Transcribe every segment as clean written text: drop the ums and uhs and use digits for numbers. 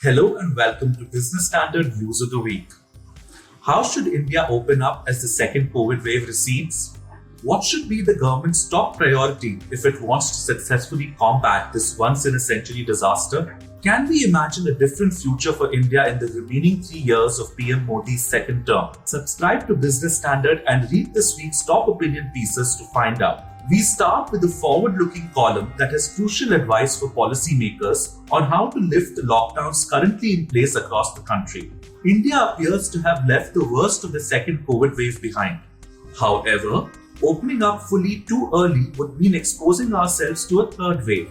Hello and welcome to Business Standard Views of the Week. How should India open up as the second COVID wave recedes? What should be the government's top priority if it wants to successfully combat this once-in-a-century disaster? Can we imagine a different future for India in the remaining 3 years of PM Modi's second term? Subscribe to Business Standard and read this week's top opinion pieces to find out. We start with a forward-looking column that has crucial advice for policymakers on how to lift the lockdowns currently in place across the country. India appears to have left the worst of the second COVID wave behind. However, opening up fully too early would mean exposing ourselves to a third wave.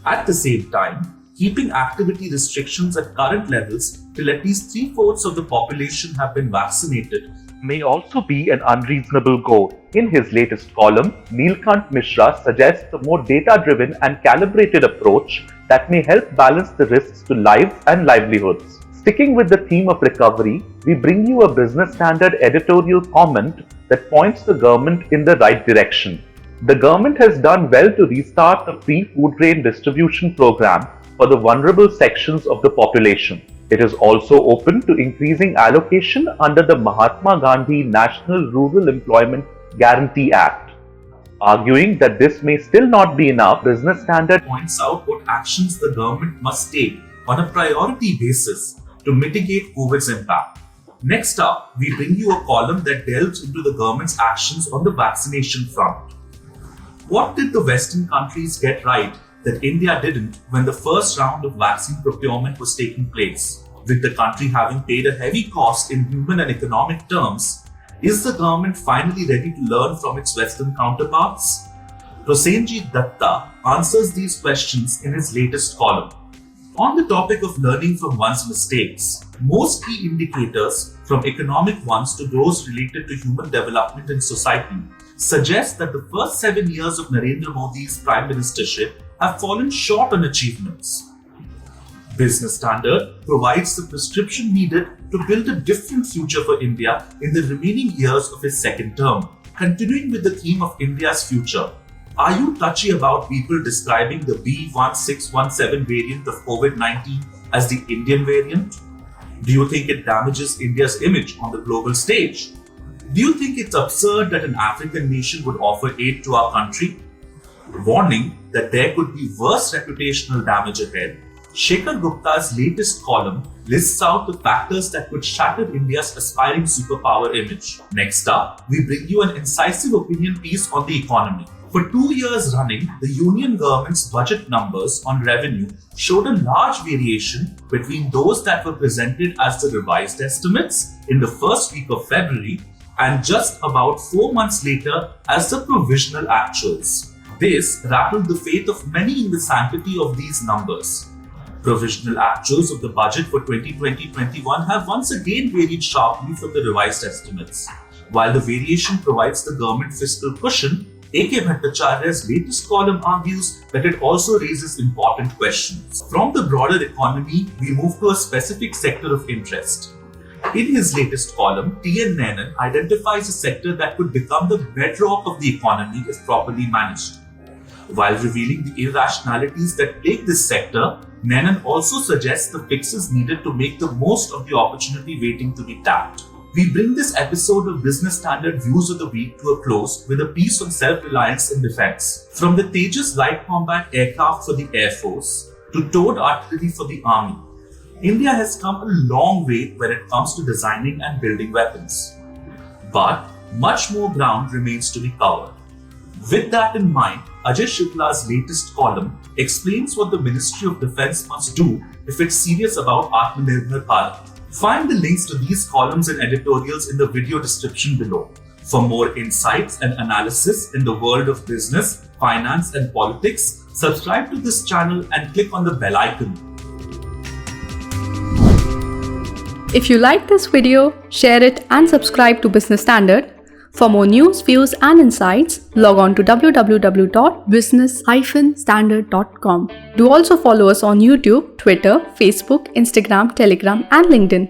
At the same time, keeping activity restrictions at current levels till at least 3/4 of the population have been vaccinated may also be an unreasonable goal. In his latest column, Neelkant Mishra suggests a more data-driven and calibrated approach that may help balance the risks to lives and livelihoods. Sticking with the theme of recovery, we bring you a Business Standard editorial comment that points the government in the right direction. The government has done well to restart the free food grain distribution program for the vulnerable sections of the population. It is also open to increasing allocation under the Mahatma Gandhi National Rural Employment Guarantee Act. Arguing that this may still not be enough, Business Standard points out what actions the government must take on a priority basis to mitigate COVID's impact. Next up, we bring you a column that delves into the government's actions on the vaccination front. What did the Western countries get right that India didn't when the first round of vaccine procurement was taking place? With the country having paid a heavy cost in human and economic terms, is the government finally ready to learn from its Western counterparts? Prosenjit Datta answers these questions in his latest column. On the topic of learning from one's mistakes, most key indicators, from economic ones to those related to human development and society, suggest that the first 7 years of Narendra Modi's prime ministership have fallen short on achievements. Business Standard provides the prescription needed to build a different future for India in the remaining years of his second term. Continuing with the theme of India's future, are you touchy about people describing the B1617 variant of COVID-19 as the Indian variant? Do you think it damages India's image on the global stage? Do you think it's absurd that an African nation would offer aid to our country? Warning that there could be worse reputational damage ahead, Shekhar Gupta's latest column lists out the factors that could shatter India's aspiring superpower image. Next up, we bring you an incisive opinion piece on the economy. For 2 years running, the union government's budget numbers on revenue showed a large variation between those that were presented as the revised estimates in the first week of February and just about 4 months later as the provisional actuals. This rattled the faith of many in the sanctity of these numbers. Provisional actuals of the budget for 2020-21 have once again varied sharply from the revised estimates. While the variation provides the government fiscal cushion, A.K. Bhattacharya's latest column argues that it also raises important questions. From the broader economy, we move to a specific sector of interest. In his latest column, T.N. Menon identifies a sector that could become the bedrock of the economy if properly managed. While revealing the irrationalities that plague this sector, Menon also suggests the fixes needed to make the most of the opportunity waiting to be tapped. We bring this episode of Business Standard Views of the Week to a close with a piece on self-reliance in defense. From the Tejas light combat aircraft for the Air Force to towed artillery for the Army, India has come a long way when it comes to designing and building weapons. But much more ground remains to be covered. With that in mind, Ajay Shukla's latest column explains what the Ministry of Defence must do if it's serious about Atmanirbhar Bharat. Find the links to these columns and editorials in the video description below. For more insights and analysis in the world of business, finance and politics, subscribe to this channel and click on the bell icon. If you like this video, share it and subscribe to Business Standard. For more news, views and insights, log on to www.business-standard.com. Do also follow us on YouTube, Twitter, Facebook, Instagram, Telegram and LinkedIn.